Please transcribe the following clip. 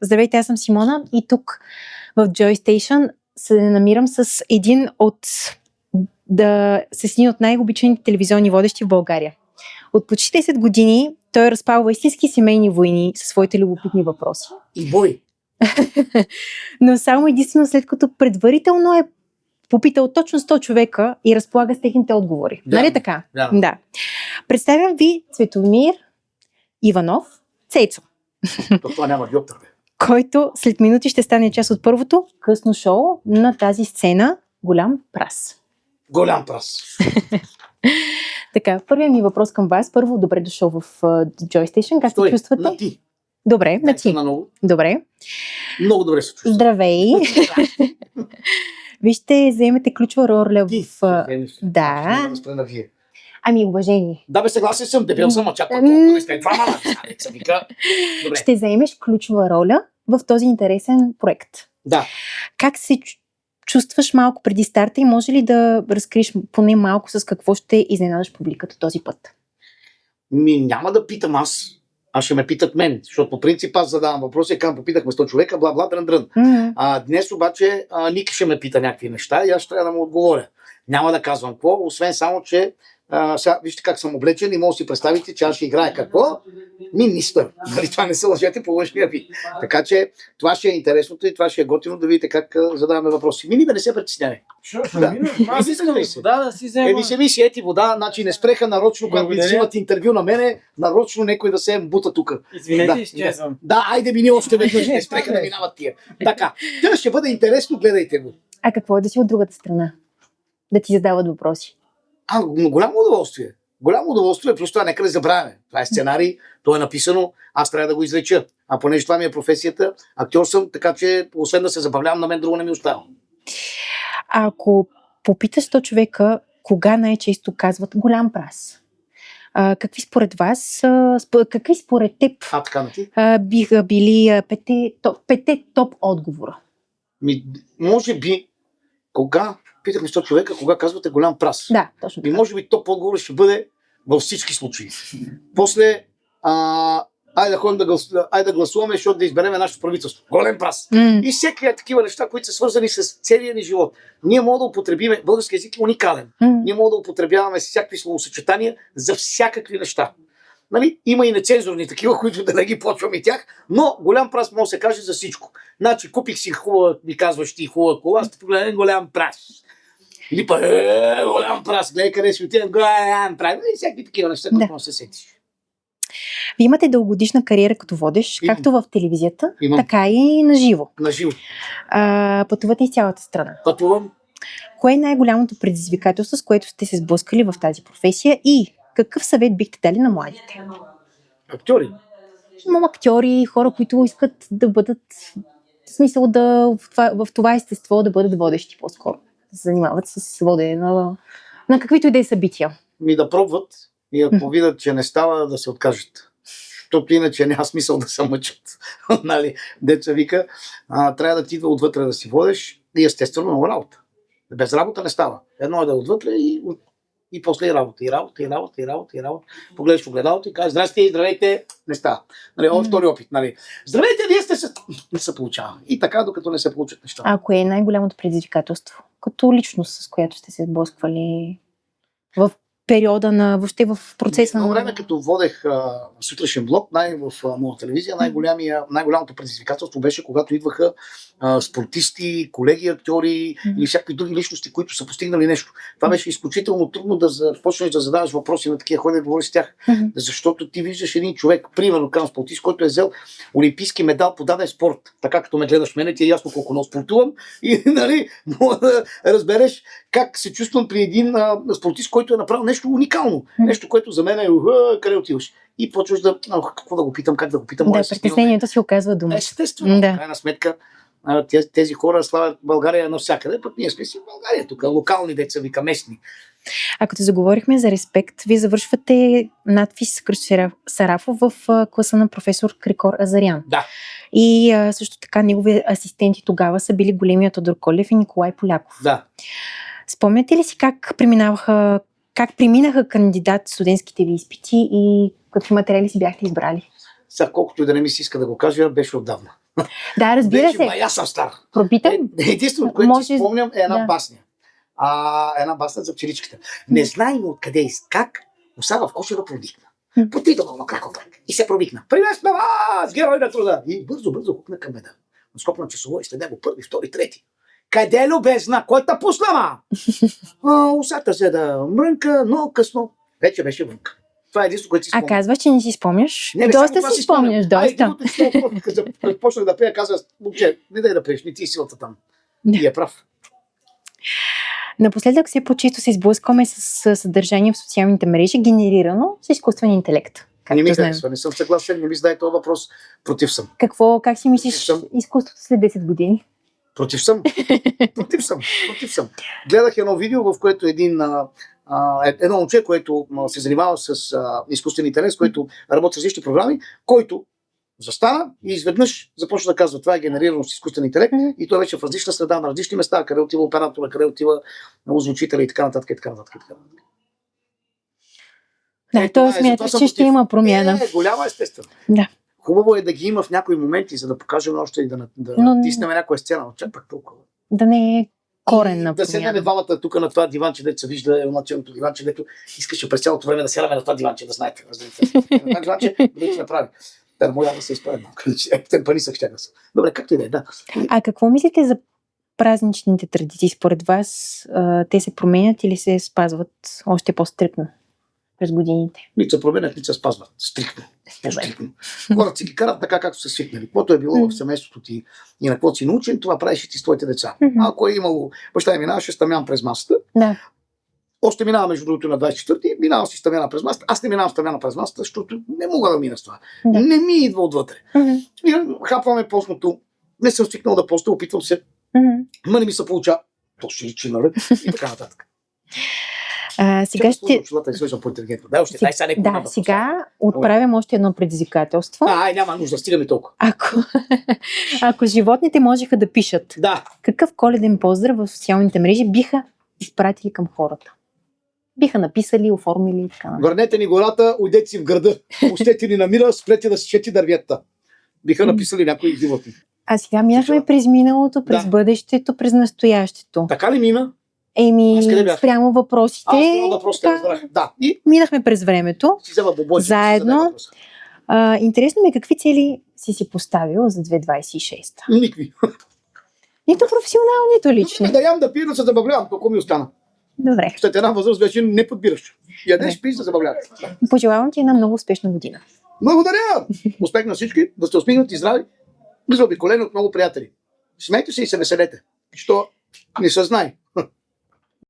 Здравейте, аз съм Симона и тук в Joy Station се намирам с един от най-обичаните телевизионни водещи в България. От почти 10 години той разпалва истински семейни войни със своите любопитни въпроси. И бой! Но само единствено след като предварително е попитал точно 100 човека и разполага с техните отговори. Да. Нали така? Да. Представям ви Цветомир Иванов, Цецо, Това няма диоптър, бе. който след минути ще стане част от първото късно шоу на тази сцена Голям прас. Голям прас. Така, първият ми въпрос към вас. Първо, добре дошъл в Joy Station. Как се чувствате? На ти. Добре, на ти. Добре. Много добре се чувствам. Здравей. Вие ще вземете ключова роля Ти в... Да. Да вие. Ами, уважение. Да, бе, съгласен съм. Дебел съм, очаквам толкова. След това, Добре. Ще заемеш ключова роля в този интересен проект. Да. Как се чувстваш малко преди старта и може ли да разкриеш поне малко с какво ще изненадаш публиката този път? Няма да питам аз. Ще ме питат мен, защото по принцип аз задавам въпроси, попитахме 100 човека, бла-бла, дрън-дрън. Mm-hmm. Днес обаче Ники ще ме пита някакви неща и аз ще трябва да му отговоря. Няма да казвам какво, освен само, че сега вижте как съм облечен и може да си представите, че аз ще играя какво? Министър. Нали, това не се лъжете по външния вид. Така че това ще е интересното и това ще е готино да видите как задаваме въпроси. Не се притеснявай. Аз искам вода да си взема. Се мисли, ети вода, значи не спреха нарочно, когато ми взимат интервю на мене, нарочно някой да се бута тук. Извинете, изчезвам. Да, айде мини още веднъж, не спреха да минават тия. Така, това ще бъде интересно, гледайте го. А какво е да си от другата страна? Да ти задават въпроси? Голямо удоволствие. Голямо удоволствие, просто това нека не забравяме. Това е сценарий, то е написано, аз трябва да го изреча. А понеже това ми е професията, актьор съм, така че освен да се забавлявам, на мен друго не ми остава. Ако попиташ 100 човека, кога най-често казват голям прас? Какви според вас, какви според теб Така на ти? биха били пете топ отговора? Може би, питахме 100 човека, кога казвате голям прас. Да, точно така. Може би топ отговор ще бъде във всички случаи. После, айде да гласуваме, защото да изберем нашето правителство. Голем прас. И всеки такива неща, които са свързани с целия ни живот. Ние можем да употребиме, български език е уникален. Ние можем да употребяваме всякакви словосъчетания за всякакви неща. Нали? Има и нецензурни такива, които да не ги почвам и тях, но голям прас може да се каже за всичко. Значи, купих си хубава, ми казваш ти хубава кола, аз погледнем голям прас. Или голям прас, гледай къде си отидем, голям прас. И всякакви такива неща, които може да се сетиш. Вие имате дългогодишна кариера като водещ, както в телевизията, така и на живо. На живо. Пътувате из цялата страна. Пътувам. Кое е най-голямото предизвикателство, с което сте се сблъскали в тази професия и какъв съвет бихте дали на младите? Актьори. Имам актьори, хора, които искат да бъдат, в смисъл в това естество да бъдат водещи по-скоро. Да се занимават с водене на каквито и да е събития. Да пробват и ако видят, че не става, да се откажат. Защото иначе няма смисъл да се мъчат. Нали? Деца вика, трябва да ти идва отвътре да си водиш и естествено много работа. Без работа не става. Едно е да е отвътре и после и работа. И работа. Погледаш в огледалото и кажеш, здравейте, не става. Нали, втори опит. Нали. Здравейте, вие сте се... Не се получава. И така, докато не се получат неща. А кое е най-голямото предизвикателство? Като личност, с която сте се сблъсквали в периода въобще в процеса на... време, като водех сутрешен блок, в моя телевизия, най-голямото предизвикателство беше, когато идваха спортисти, колеги, актьори или всякакви други личности, които са постигнали нещо. Това беше изключително трудно да започнеш да задаваш въпроси на такива хора, да говориш с тях. Защото ти виждаш един човек, примерно към спортист, който е взел олимпийски медал по даден спорт. Така като ме гледаш мене, ти е ясно колко много спортувам и нали, мога да разбереш как се чувствам при един спортист, който е направил нещо уникално. Нещо, което за мен е къде отиваш. И почваш какво да го питам, как да го питам. Да, притеснението си оказва дума. Естествено, в крайна сметка тези хора славят България навсякъде, пък ние сме си в България, тук локални деца, вика местни. А като заговорихме за респект, вие завършвате надпис Христо Сарафов в класа на професор Крикор Азарян. Да. И също така негови асистенти тогава са били големият Тодор Колев и Николай Поляков. Да. Спомняте ли си как преминаха кандидат студентските ви изпити и какви материали си бяхте избрали? Сега колкото и да не ми се иска да го кажа, беше отдавна. Да, разбира Вече се. бая съм стар. Пропитам. Единственото, което Може- си спомням е една да. басня. Една басня за пчеличката. Не знаем откъде и как оса в кошера провикна. Потидома на крак и се провикна. Приветствам вас, герой на труда! И бързо хукна към меда. Скопна часово и след него първи, втори, трети. Къде любезна? Кой те пусна, ма? Усата се да мрънка, но късно вече беше вънка. Това е единството, което си А спомням. казваш, че не си спомняш? Не, само Доста това си спомняш, доста. Като почнах да пея, каза, момче, не дай да пееш, не ти силата там. Да. И е прав. Напоследък все по-често се сблъскваме с съдържание в социалните мрежи, генерирано с изкуствен интелект. Не ми Както знаем. харесва, не съм съгласен, не ми задай този въпрос. Против съм. Как си мислиш Съм. изкуството след 10 години? Против съм. Гледах едно видео, в което едно момче, което се занимава с изкуствен интелект, което работи с различни програми, който застана и изведнъж започна да казва, това е генерирано с изкуствен интелект и той вече в различна среда, на различни места, къде отива оператора, къде отива озвучителя и така нататък. Да, той смяташ, че ще има промяна. Голяма естествено. Да. Хубаво е да ги има в някои моменти, за да покажем още и да Но- натиснем някоя сцена, но чак пак толкова. Да не е коренна И да седнем промяна. двамата тук на това диванче, дето се вижда емоционното диванче, дето искаше през цялото време да сядаме на това диванче, да знаете. На това диванче, да се направи. Да, моя да се изправим. Те пари са щяга са. Добре, както и да е, да. А какво мислите за празничните традиции? Според вас те се променят или се спазват още по-стрикно през годините? Нито се променят, нито се спазват. Стриктно. По-стриктно. Хората си ги карат така, както са свикнали. Каквото е било в семейството ти и на какво си научен, това правиш и ти с твоите деца. Ако е имало, баща ми минаваше стамян през масата, Да. още минава между другото на 24-ти, минава си стамяна през масата. Аз не минавам стамяна през масата, защото не мога да мина с това. Да. Не ми идва отвътре. Мгм. Хапваме постното. Не съм свикнал да поста, опитвам се. Мгм. Ма не ми се получава. То ще личи, нали? И така нататък. Сега ще... Чудата и свеждам по-интелигентно. Дай още, дай сега някой Да, сега отправям още едно предизвикателство. няма нужда, стигаме толкова. Ако животните можеха да пишат, Да. какъв коледен поздрав в социалните мрежи биха изпратили към хората? Биха написали, оформили и така нататък. Върнете ни гората, уйдете си в града. Пустете ни на мира, спрете да сечете дървета. Биха написали някои животни. А сега минахме през миналото, през Да. бъдещето, през настоящето. Така ли мина? Еми, Аз къде бях? спрямо въпросите, Аз това въпросите така, разбрах. Да. И минахме през времето. си взема бобози. Заедно. Интересно ме какви цели си поставил за 2026. Никакви. Нито професионално, нито лично. Да ям, да пия, да се забавлявам. Толкова ми остана. Добре. След една възраст вече не подбираш. Ядеш, пиеш, да забавляваш. Пожелавам ти една много успешна година. Благодаря! Успех на всички, да сте усмихнати и здрави, заобиколени от много приятели. Смейте се и се веселете, защото не се знае